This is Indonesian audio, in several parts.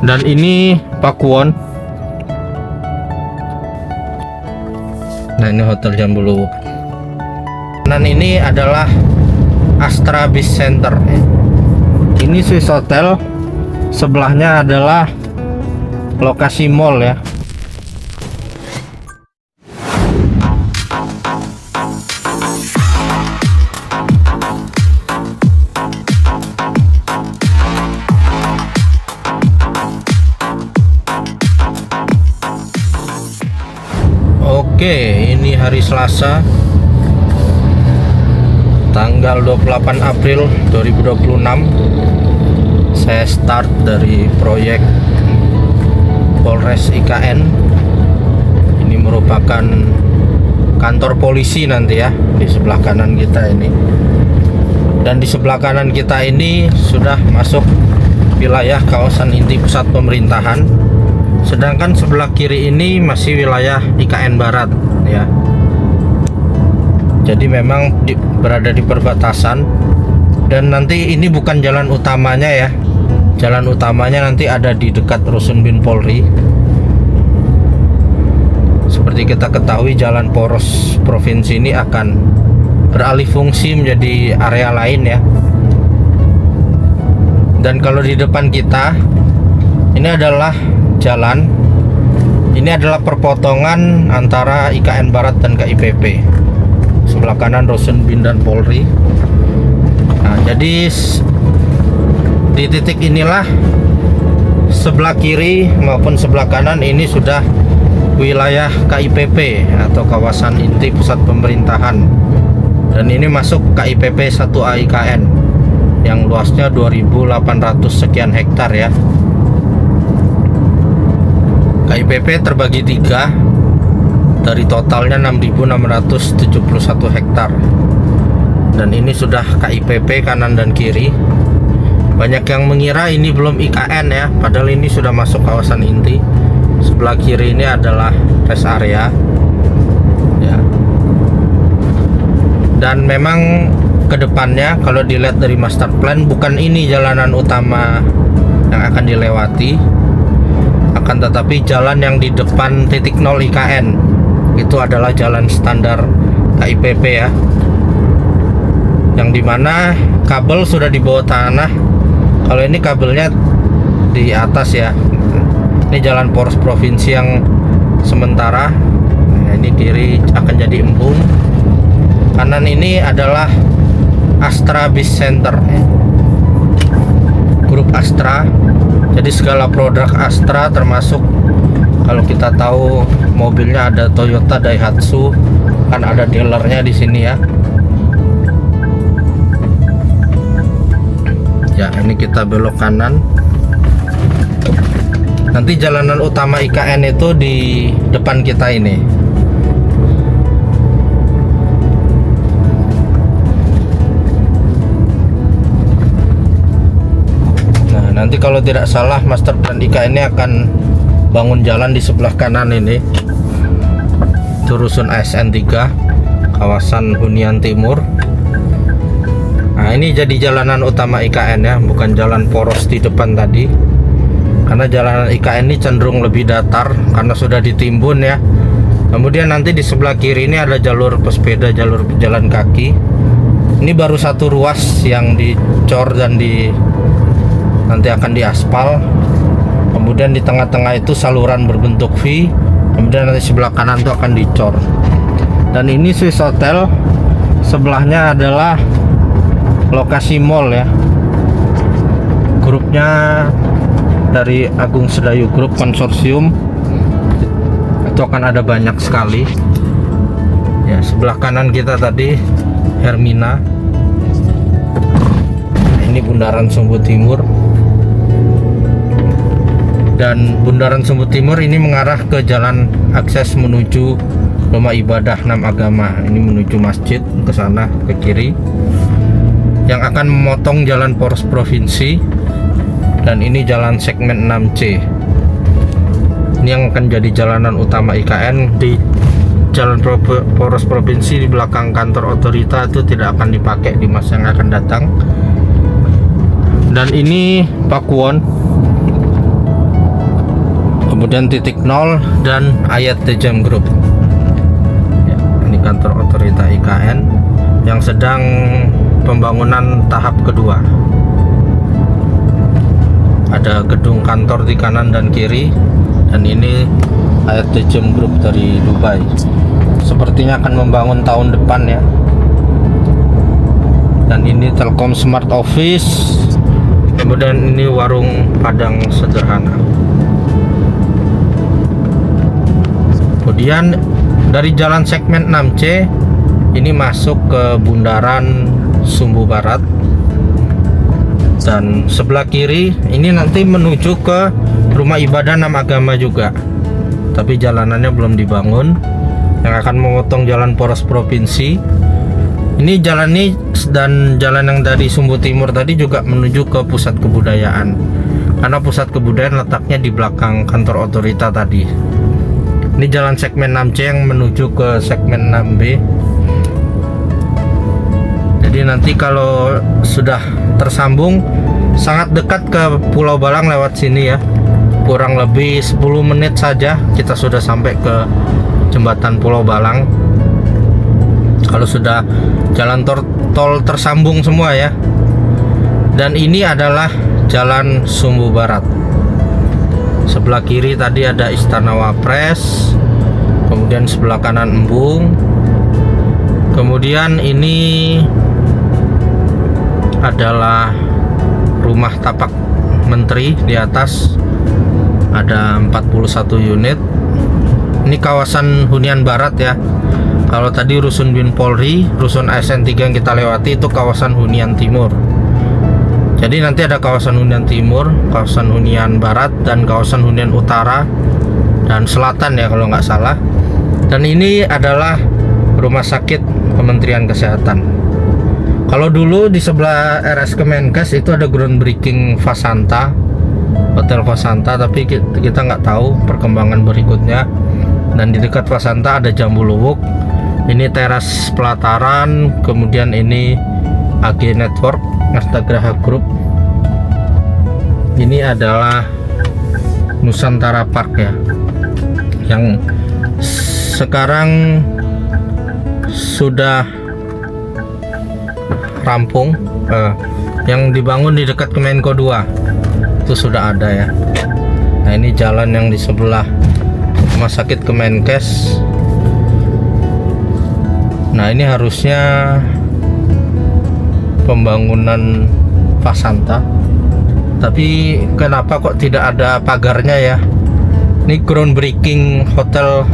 Dan ini Pakuwon. Nah, ini Hotel Jambuluwuk. Dan ini adalah Astra Beach Center. Ini Swiss Hotel. Sebelahnya adalah lokasi mall ya. Oke, ini hari Selasa tanggal 28 April 2026. Saya start dari proyek Polres IKN. Ini merupakan kantor polisi nanti ya, di sebelah kanan kita ini. Dan di sebelah kanan kita ini sudah masuk wilayah kawasan inti pusat pemerintahan. Sedangkan sebelah kiri ini masih wilayah IKN Barat ya. Jadi memang berada di perbatasan. Dan nanti ini bukan jalan utamanya ya. Jalan utamanya nanti ada di dekat Rusun Bin Polri. Seperti kita ketahui, jalan poros provinsi ini akan beralih fungsi menjadi area lain ya. Dan kalau di depan kita ini adalah jalan, ini adalah perpotongan antara IKN Barat dan KIPP. Sebelah kanan Rusun Bin dan Polri. Nah, jadi di titik inilah sebelah kiri maupun sebelah kanan ini sudah wilayah KIPP atau kawasan inti pusat pemerintahan. Dan ini masuk KIPP 1A IKN yang luasnya 2.800 sekian hektar ya. KIPP terbagi 3 dari totalnya 6.671 hektar. Dan ini sudah KIPP kanan dan kiri. Banyak yang mengira ini belum IKN ya, padahal ini sudah masuk kawasan inti. Sebelah kiri ini adalah rest area ya. Dan memang kedepannya kalau dilihat dari master plan, bukan ini jalanan utama yang akan dilewati, akan tetapi jalan yang di depan titik 0 IKN itu adalah jalan standar KIPP ya, yang dimana kabel sudah di bawah tanah. Kalau ini kabelnya di atas ya. Ini jalan poros provinsi yang sementara. Nah, ini kiri akan jadi embung. Kanan ini adalah Astra Beach Center ya. Grup Astra. Jadi segala produk Astra, termasuk kalau kita tahu mobilnya ada Toyota, Daihatsu, kan ada dealernya di sini ya. Ya, ini kita belok kanan. Nanti jalanan utama IKN itu di depan kita ini. Nah, nanti kalau tidak salah master plan IKN ini akan bangun jalan di sebelah kanan ini. Itu Rusun ASN 3, kawasan Hunian Timur. Nah, ini jadi jalanan utama IKN ya, bukan jalan poros di depan tadi. Karena jalanan IKN ini cenderung lebih datar karena sudah ditimbun ya. Kemudian nanti di sebelah kiri ini ada jalur pesepeda, jalur pejalan kaki. Ini baru satu ruas yang dicor dan nanti akan diaspal. Kemudian di tengah-tengah itu saluran berbentuk V. Kemudian nanti sebelah kanan itu akan dicor. Dan ini Swiss Hotel. Sebelahnya adalah lokasi mall ya. Grupnya dari Agung Sedayu Group Konsorsium. Itu akan ada banyak sekali. Ya, sebelah kanan kita tadi Hermina. Ini Bundaran Sumbu Timur. Dan Bundaran Sumbu Timur ini mengarah ke jalan akses menuju Rumah Ibadah 6 Agama. Ini menuju masjid ke sana ke kiri. Yang akan memotong jalan poros provinsi. Dan ini jalan segmen 6C. Ini yang akan jadi jalanan utama IKN. Di jalan poros provinsi di belakang kantor otorita itu tidak akan dipakai di masa yang akan datang. Dan ini Pakuwon. kemudian titik nol dan Ayat The Jam Group. Ya, ini kantor otorita IKN yang sedang pembangunan tahap kedua. Ada gedung kantor di kanan dan kiri, dan ini Ayat The Jam Group dari Dubai. Sepertinya akan membangun tahun depan ya. Dan ini Telkom Smart Office, kemudian ini warung Padang sederhana. Kemudian dari jalan segmen 6C ini masuk ke bundaran Sumbu Barat, dan sebelah kiri ini nanti menuju ke rumah ibadah 6 agama juga, tapi jalanannya belum dibangun, yang akan memotong jalan poros provinsi. Ini jalan ini dan jalan yang dari Sumbu Timur tadi juga menuju ke pusat kebudayaan, karena pusat kebudayaan letaknya di belakang kantor otorita tadi. Ini jalan segmen 6C yang menuju ke segmen 6B. Jadi nanti kalau sudah tersambung, sangat dekat ke Pulau Balang lewat sini ya. Kurang lebih 10 menit saja kita sudah sampai ke jembatan Pulau Balang. Kalau sudah jalan tol tersambung semua ya. Dan ini adalah jalan Sumbu Barat. Sebelah kiri tadi ada Istana Wapres, kemudian sebelah kanan Embung, kemudian ini adalah rumah tapak menteri. Di atas ada 41 unit. Ini kawasan hunian barat ya. Kalau tadi rusun Bin Polri, rusun ASN 3 yang kita lewati itu kawasan hunian timur. Jadi nanti ada kawasan hunian timur, kawasan hunian barat, dan kawasan hunian utara dan selatan ya kalau nggak salah. Dan ini adalah rumah sakit Kementerian Kesehatan. Kalau dulu di sebelah RS Kemenkes itu ada groundbreaking Fasanta, Hotel Fasanta, tapi kita nggak tahu perkembangan berikutnya. Dan di dekat Fasanta ada Jambu Luwuk. Ini teras pelataran, kemudian ini AG Network, Astagraha Group. Ini adalah Nusantara Park ya, yang sekarang sudah rampung. Yang dibangun di dekat Kemenko 2 itu sudah ada ya. Nah ini jalan yang di sebelah rumah sakit Kemenkes. Nah ini harusnya pembangunan Fasanta, tapi kenapa kok tidak ada pagarnya ya? Ini groundbreaking hotel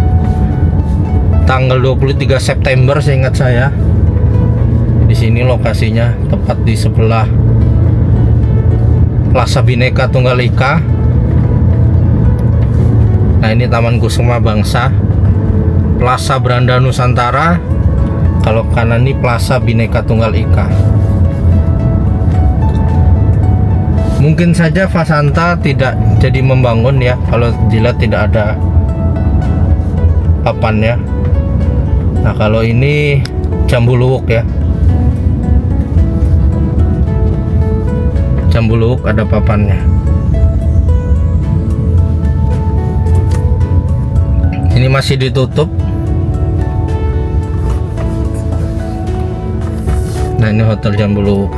tanggal 23 September seingat saya. Di sini lokasinya tepat di sebelah Plaza Bhinneka Tunggal Ika. Nah ini Taman Kusuma Bangsa, Plaza Beranda Nusantara. Kalau kanan ini Plaza Bhinneka Tunggal Ika. Mungkin saja Fasanta tidak jadi membangun ya, kalau dilihat tidak ada papannya. Nah kalau ini Jambu Luwuk ya, Jambu Luwuk ada papannya. Ini masih ditutup. Nah ini Hotel Jambu Luwuk.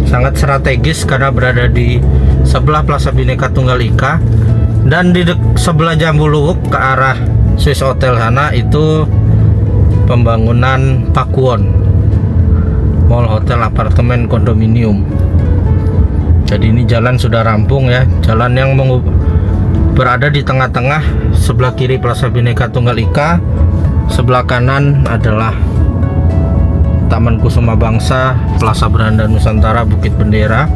Sangat strategis karena berada di sebelah Plaza Bhinneka Tunggal Ika, dan di sebelah Jambu Luwuk ke arah Swiss Hotel sana itu pembangunan Pakuwon, mall, hotel, apartemen, kondominium. Jadi ini jalan sudah rampung ya, jalan yang berada di tengah-tengah. Sebelah kiri Plaza Bhinneka Tunggal Ika, sebelah kanan adalah Taman Kusuma Bangsa, Plaza Beranda Nusantara, Bukit Bendera.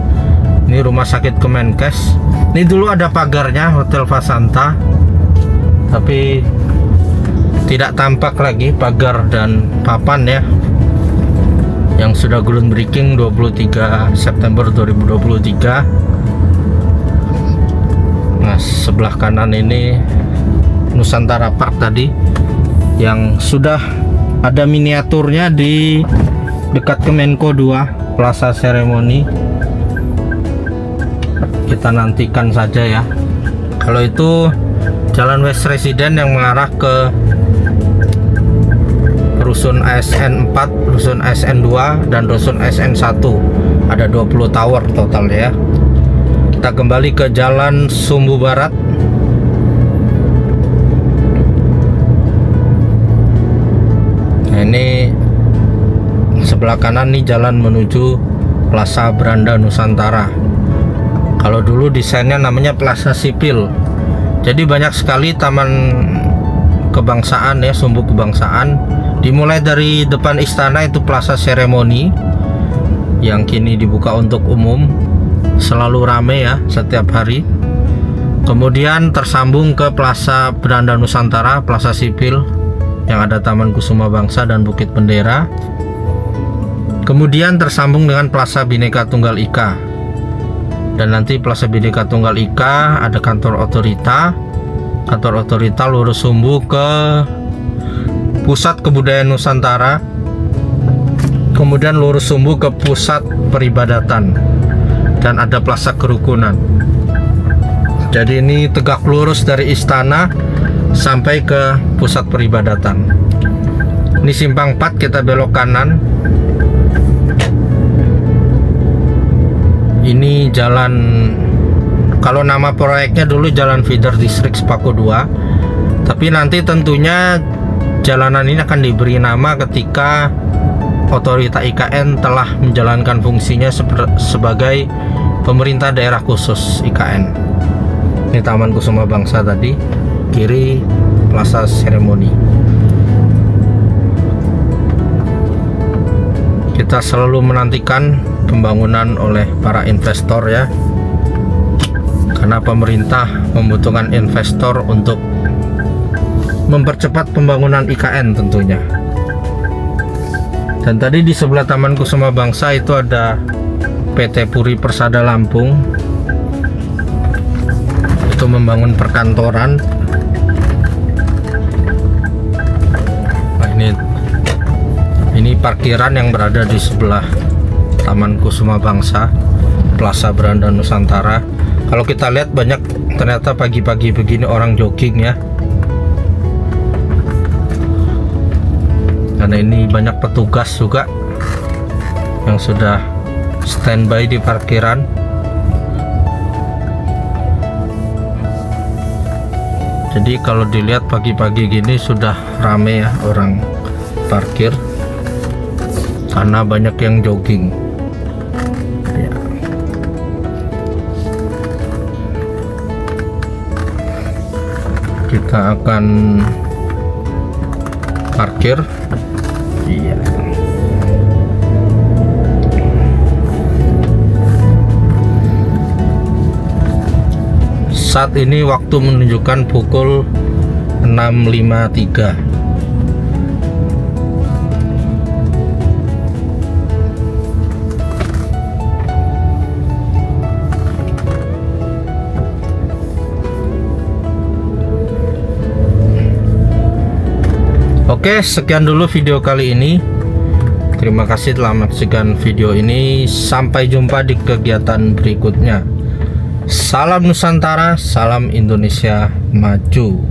Ini rumah sakit Kemenkes. Ini dulu ada pagarnya Hotel Fasanta, tapi tidak tampak lagi pagar dan papan ya, yang sudah groundbreaking 23 September 2023. Nah sebelah kanan ini Nusantara Park tadi, yang sudah ada miniaturnya di dekat Kemenko 2, Plaza Seremoni. Kita nantikan saja ya. Kalau itu Jalan West Resident yang mengarah ke Rusun ASN 4, Rusun ASN 2, dan Rusun ASN 1. Ada 20 tower total ya. Kita kembali ke Jalan Sumbu Barat. Nah, ini sebelah kanan nih jalan menuju Plaza Beranda Nusantara. Kalau dulu desainnya namanya Plaza Sipil. Jadi banyak sekali taman kebangsaan ya, sumbu kebangsaan. Dimulai dari depan istana itu Plaza Seremoni yang kini dibuka untuk umum, selalu rame ya setiap hari. Kemudian tersambung ke Plaza Beranda Nusantara, Plaza Sipil yang ada Taman Kusuma Bangsa dan Bukit Bendera. Kemudian tersambung dengan Plaza Bhinneka Tunggal Ika. Dan nanti Plaza Bhinneka Tunggal Ika ada kantor otorita. Kantor otorita lurus sumbu ke Pusat Kebudayaan Nusantara. Kemudian lurus sumbu ke Pusat Peribadatan. Dan ada Plaza Kerukunan. Jadi ini tegak lurus dari istana sampai ke Pusat Peribadatan. Ini simpang 4, kita belok kanan. Ini jalan, kalau nama proyeknya dulu Jalan Feeder District Sepaku 2, tapi nanti tentunya jalanan ini akan diberi nama ketika otorita IKN telah menjalankan fungsinya sebagai pemerintah daerah khusus IKN. Ini Taman Kusuma Bangsa tadi, kiri Plaza Seremoni. Kita selalu menantikan pembangunan oleh para investor ya, karena pemerintah membutuhkan investor untuk mempercepat pembangunan IKN tentunya. Dan tadi di sebelah Taman Kusuma Bangsa itu ada PT Puri Persada Lampung, itu membangun perkantoran. Nah, ini parkiran yang berada di sebelah Taman Kusuma Bangsa, Plaza Beranda Nusantara. Kalau kita lihat banyak ternyata pagi-pagi begini orang jogging ya. Karena ini banyak petugas juga yang sudah standby di parkiran. Jadi kalau dilihat pagi-pagi gini sudah rame ya orang parkir, karena banyak yang jogging ya. Kita akan parkir. Iya. Saat ini waktu menunjukkan pukul 6.53. Oke, sekian dulu video kali ini. Terima kasih telah menyaksikan video ini. Sampai jumpa di kegiatan berikutnya. Salam Nusantara, salam Indonesia Maju.